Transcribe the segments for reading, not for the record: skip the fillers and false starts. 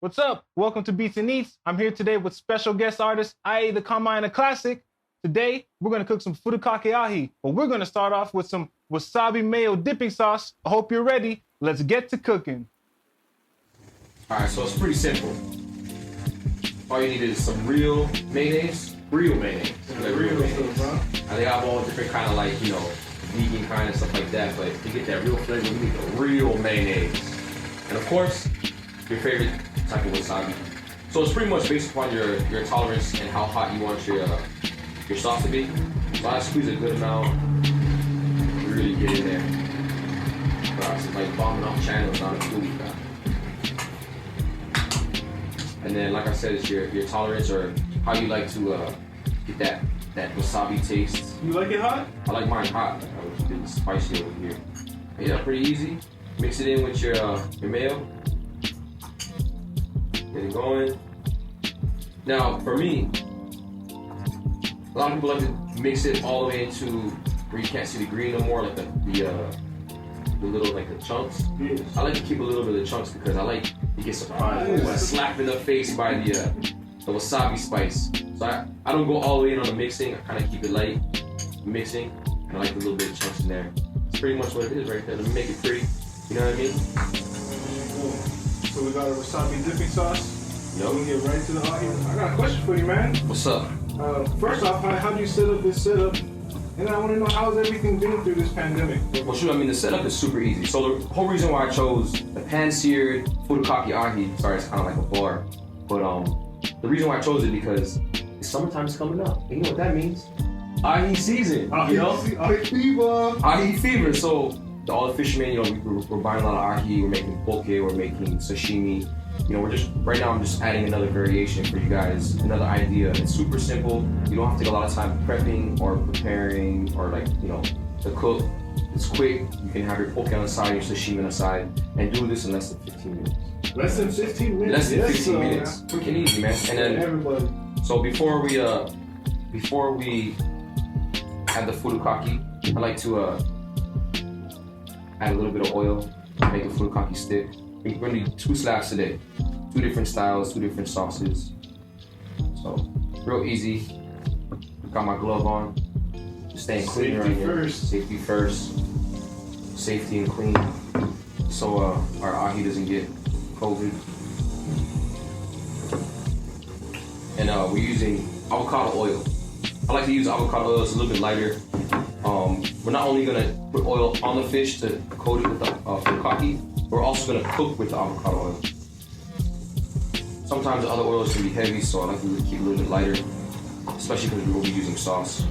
What's up? Welcome to Beats and Eats. I'm here today with special guest artist IA the Combine a Classic. Today, we're gonna cook some Furikake Ahi, but we're gonna start off with some wasabi mayo dipping sauce. I hope you're ready. Let's get to cooking. All right, so it's pretty simple. All you need is some real mayonnaise. Like real mayonnaise. And they have all different kind of vegan kind of stuff like that, but to get that real flavor, you need the real mayonnaise. And of course, your favorite type of wasabi. So it's pretty much based upon your tolerance and how hot you want your sauce to be. So I squeeze a good amount, really get in there. It's like bombing off channels, not a food guy. And then, like I said, it's your tolerance or how you like to get that wasabi taste. You like it hot? I like mine hot. I was getting spicy over here. But yeah, pretty easy. Mix it in with your mayo. Get it going. Now, for me, a lot of people like to mix it all the way into where you can't see the green no more, like the little the chunks. Yes. I like to keep a little bit of the chunks because I like to get surprised. Ooh, I slap in the face by the wasabi spice. So I don't go all the way in on the mixing. I kind of keep it light mixing, and I like a little bit of chunks in there. It's pretty much what it is right there. Let me make it pretty. You know what I mean? So we got a wasabi dipping sauce. Yep. We get right to the ahi. I got a question for you, man. What's up? First off, how do you set up this setup? And then I want to know how's everything been through this pandemic? Well, shoot, I mean, the setup is super easy. So the whole reason why I chose the pan-seared Furikake Ahi, sorry, it's kind of like a bar, but the reason why I chose it because it's summertime's coming up. And you know what that means? Ahi season, Ahi, you know? Ahi fever. Ahi fever. So all the fishermen, you know, we're buying a lot of ahi, we're making poke, we're making sashimi. You know, right now I'm just adding another variation for you guys, another idea. It's super simple. You don't have to take a lot of time prepping or preparing or to cook. It's quick. You can have your poke on the side, your sashimi on the side, and do this in less than 15 minutes. Less than 15 minutes? Less than 15 minutes. Quick and easy, man. And then everybody. So before we add the furikake, I like to add a little bit of oil, make the furikake stick. We're gonna do 2 slabs today. 2 different styles, 2 different sauces. So, real easy. Got my glove on. Just staying clean right here. Safety first. Safety and clean. So our ahi doesn't get COVID. And we're using avocado oil. I like to use avocado oil, it's a little bit lighter. We're not only gonna put oil on the fish to coat it with the furikake, we're also gonna cook with the avocado oil. Sometimes the other oils can be heavy, so I like to keep it a little bit lighter, especially because we will be using sauce.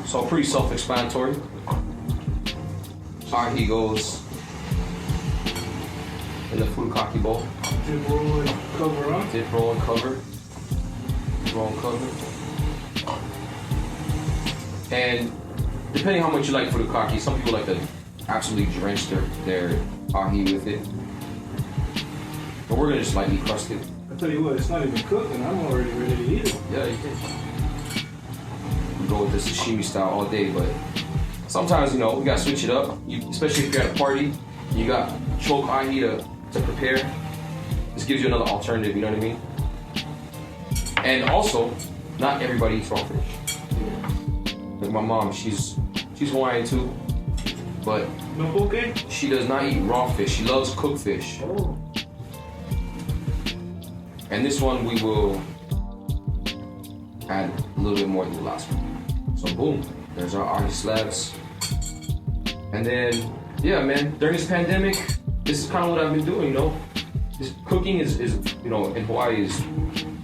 So pretty self-explanatory. Ahi goes in the furikake bowl. Dip, roll, and cover up. Dip, roll, and cover. Roll and cover. And depending how much you like furikake, some people like to absolutely drench their ahi with it. But we're gonna just lightly crust it. I tell you what, it's not even cooked and I'm already ready to eat it. Yeah, you can. We go with the sashimi style all day, but sometimes, we gotta switch it up. Especially if you're at a party, you got choke ahi to prepare. This gives you another alternative, you know what I mean? And also, not everybody eats raw fish. Like my mom, she's Hawaiian too, but no poke? She does not eat raw fish. She loves cooked fish. Oh. And this one we will add a little bit more than the last one. So boom, there's our ahi slabs. And then, yeah, man, during this pandemic, this is kind of what I've been doing, This cooking is in Hawaii is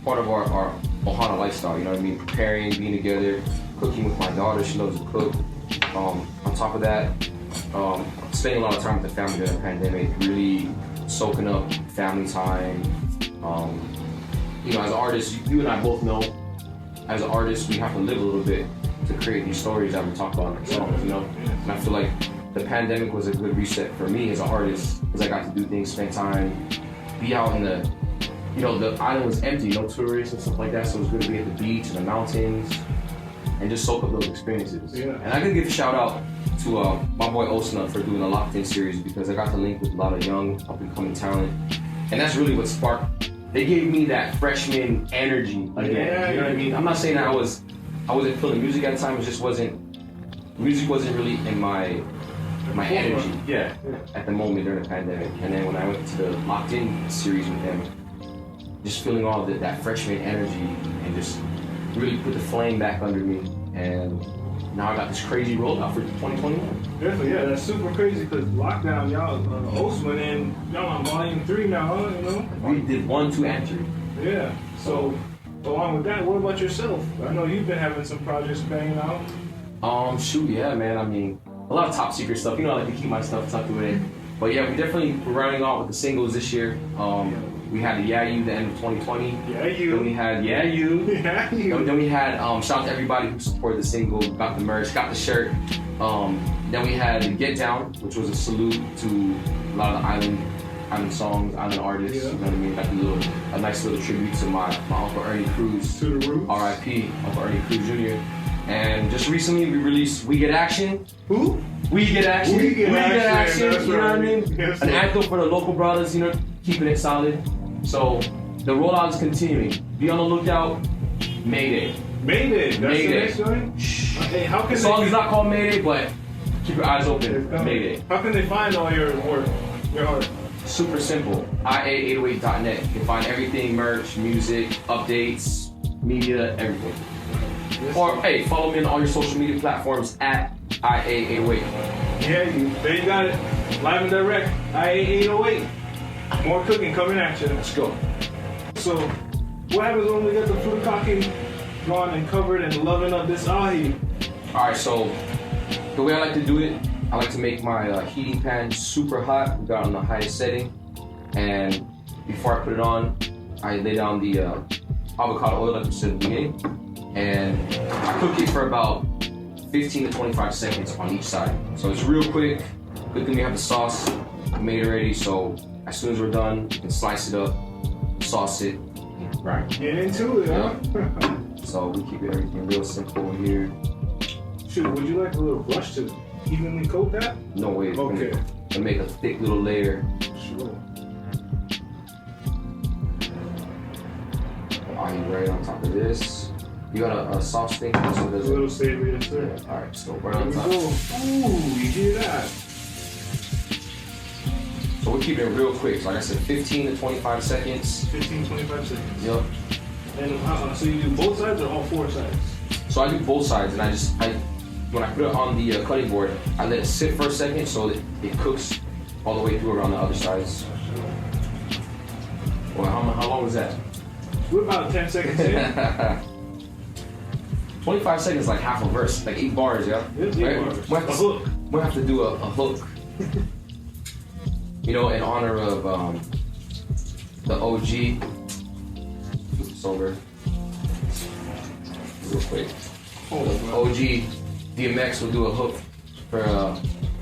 part of our ohana lifestyle, you know what I mean? Preparing, being together, cooking with my daughter, she loves to cook. On top of that, spending a lot of time with the family during the pandemic, really soaking up family time. As artists, you and I both know, as artists, we have to live a little bit to create these stories that we talk about in our songs, And I feel like the pandemic was a good reset for me as an artist, because I got to do things, spend time, be out in the island was empty, no tourists and stuff like that, so it was good to be at the beach and the mountains and just soak up those experiences. Yeah. And I gotta give a shout out to my boy Osna for doing the Locked In series because I got to link with a lot of young up and coming talent And that's really what sparked. They gave me that freshman energy again. Yeah, you know what I mean? I'm not saying that I wasn't feeling music at the time. It just music wasn't really in my energy. Yeah, at the moment during the pandemic. And then when I went to the Locked In series with them, just feeling all of that freshman energy and just really put the flame back under me. And now I got this crazy rollout for 2021. Definitely, yeah, that's super crazy because lockdown, y'all, host went in, y'all on volume 3 now, huh? You know? We did 1, 2, and 3. Yeah. So along with that, what about yourself? I know you've been having some projects banging out. Shoot, yeah, man. I mean, a lot of top secret stuff. You know, I like to keep my stuff tucked away. But yeah, we're running off with the singles this year. We had the Yeah You, the end of 2020. Yeah You. Then we had Yeah You. Yeah You. Then we had shout out to everybody who supported the single, got the merch, got the shirt. Then we had Get Down, which was a salute to a lot of the island songs, island artists. Yeah. You know what I mean? Like a nice little tribute to my Uncle Ernie Cruz. To the roots. R.I.P. Uncle Ernie Cruz Jr. And just recently we released We Get Action. Who? We Get Action. We Get Action. You know what I mean? Yes, an anthem for the local brothers, you know, keeping it solid. So the rollout is continuing. Be on the lookout. Mayday. Mayday. That's Mayday. the next joint? Hey, how can The song is not called Mayday, but keep your eyes open. Mayday. How can they find all your work, your art? Super simple. IA808.net. You can find everything: merch, music, updates, media, everything. Or hey, follow me on all your social media platforms at IA808. Yeah, there you got it. Live and direct. IA808. More cooking coming at you. Let's go. So, what happens when we get the furikake gone and covered and loving up this ahi? Alright, so the way I like to do it, I like to make my heating pan super hot. We got it on the highest setting. And before I put it on, I lay down the avocado oil like we said at the beginning. And I cook it for about 15 to 25 seconds on each side. So it's real quick. Good thing we have the sauce. I made it ready, so as soon as we're done, you can slice it up, sauce it, and grind. Get into it, huh? So we keep everything real simple here. Shoot, would you like a little brush to evenly coat that? No way. Okay. And make a thick little layer. Sure. Are you right on top of this? You got a sauce thing? So A little savory, yes, sir. Yeah. All right, so right Here on we top. go. Ooh, you hear that? So we're keeping it real quick. So like I said, 15 to 25 seconds. 15, 25 seconds. Yep. And so you do both sides or all 4 sides? So I do both sides, and when I put it on the cutting board, I let it sit for a second so that it cooks all the way through around the other sides. Well, how long was that? We're about 10 seconds in. 25 seconds, like half a verse, like 8 bars, yeah? It's 8 bars. We'll hook. We'll have to do a hook. You know, in honor of the OG. It's over. Real quick. OG DMX will do a hook for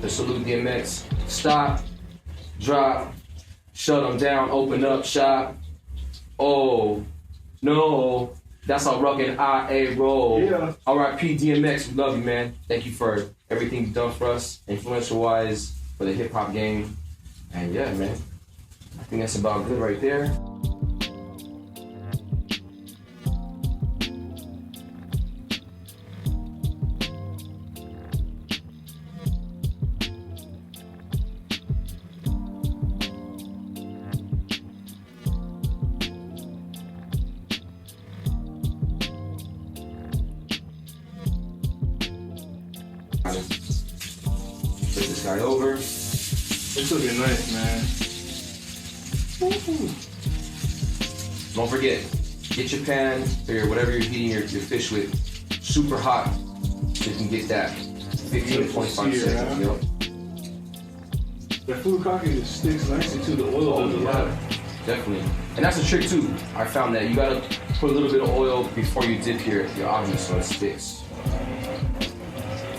the salute DMX. Stop, drop, shut them down, open up shop. Oh, no. That's how rugged IA roll. Yeah. R.I.P. DMX, we love you, man. Thank you for everything you've done for us, influential-wise, for the hip-hop game. And yeah, man, I think that's about good right there. Flip this guy over. This looking nice, man. Woo-hoo. Don't forget, get your pan or whatever you're heating your fish with super hot so you can get that 15 to 25 Sear, seconds. huh? Yep. The furikake just sticks nicely to the oil does a lot. Definitely. And that's a trick too. I found that you gotta put a little bit of oil before you dip your ahi so it sticks.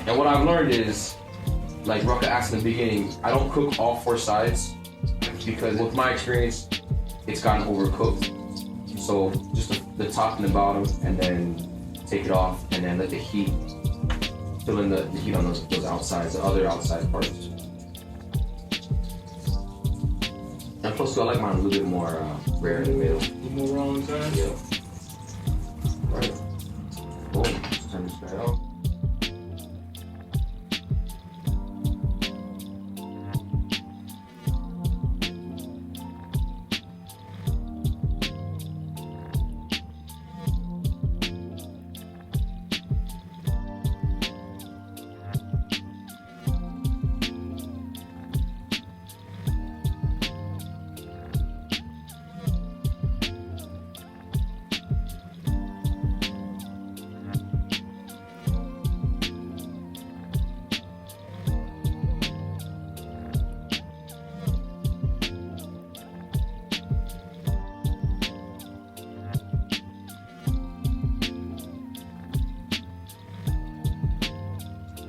And what I've learned is, like Rucka asked in the beginning, I don't cook all 4 sides because with my experience, it's gotten overcooked. So just the top and the bottom, and then take it off, and then let the heat fill in the heat on those outsides, the other outside parts. Now And plus, I like mine a little bit more rare in the middle. A little more raw inside? Yeah. Right. Boom. Just turn this guy out.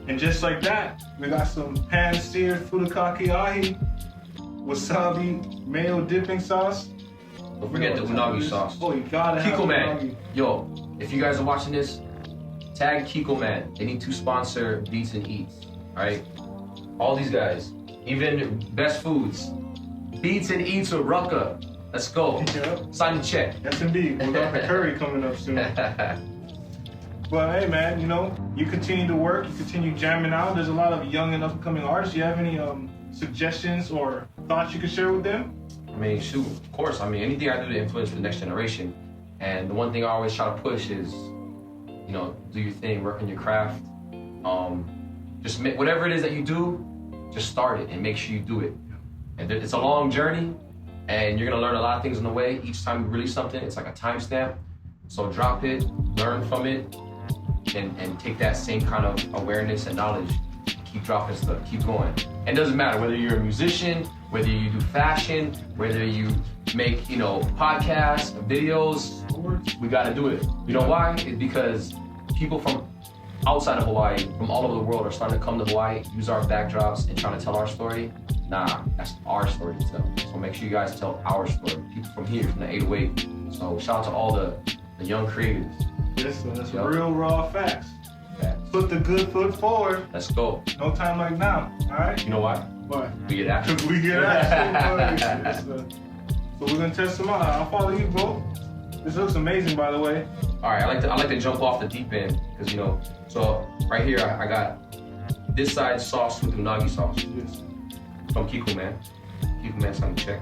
And just like that, we got some pan-seared Furikake Ahi, wasabi mayo dipping sauce. Don't forget the unagi sauce. Oh, you gotta have Kiko Man. unagi. Yo, if you guys are watching this, tag Kiko Man. They need to sponsor Beats and Eats. Alright? All these guys. Even Best Foods. Beats and Eats with Rucka. Let's go. Yep. Sign the check. Yes, indeed. We got the curry coming up soon. But hey, man, you know, you continue to work, you continue jamming out. There's a lot of young and up-and-coming artists. Do you have any suggestions or thoughts you could share with them? I mean, shoot, of course. I mean, anything I do to influence the next generation. And the one thing I always try to push is, you know, do your thing, work on your craft. Just whatever it is that you do, just start it and make sure you do it. And it's a long journey, and you're gonna learn a lot of things on the way. Each time you release something, it's like a timestamp. So drop it, learn from it, and take that same kind of awareness and knowledge. Keep dropping stuff, keep going. And it doesn't matter whether you're a musician, whether you do fashion, whether you make, you know, podcasts, videos, we gotta do it. You know why? It's because people from outside of Hawaii, from all over the world are starting to come to Hawaii, use our backdrops and trying to tell our story. Nah, that's our story to tell. So make sure you guys tell our story. People from here, from the 808. So shout out to all the young creators. Yes, so that's real raw facts. Facts. Put the good foot forward. Let's go. No time like now, all right? You know why? Why? We get action. We get action. So we're gonna test them out. I'll follow you, bro. This looks amazing, by the way. All right, I like to jump off the deep end because, you know, so right here I got this side sauce with unagi sauce Yes. from Kiko Man. Kiko Man's on the check.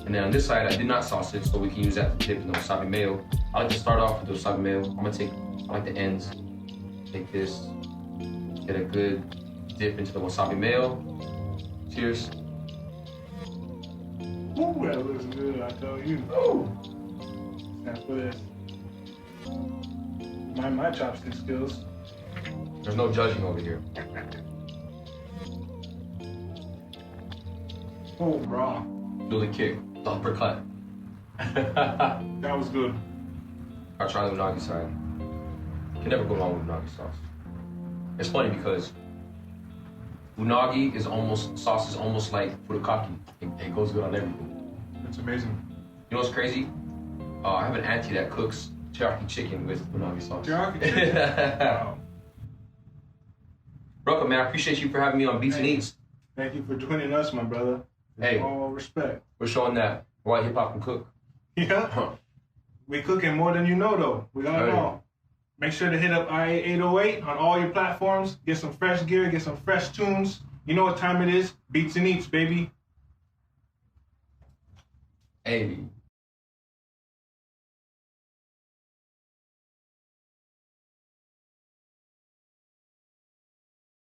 And then on this side I did not sauce it, so we can use that to dip in the wasabi mayo. I like to start off with the wasabi mayo. I like the ends. Take this, get a good dip into the wasabi mayo. Cheers. Ooh, that looks good, I tell you. Ooh. Now for this. My chopstick skills. There's no judging over here. Oh, raw. Feel the kick, the uppercut. That was good. I'll try the unagi side. Can never go wrong with unagi sauce. It's funny because unagi sauce is almost like furikake. It goes good on everything. It's amazing. You know what's crazy? I have an auntie that cooks teriyaki chicken with unagi sauce. Teriyaki chicken? Wow. Rucka, man, I appreciate you for having me on Beats and Eats. Thank you for joining us, my brother. Hey. All respect. We're showing that white hip hop can cook. Yeah. We cooking more than you know, though. We got it all. Make sure to hit up IA808 on all your platforms. Get some fresh gear, get some fresh tunes. You know what time it is. Beats and Eats, baby. Hey.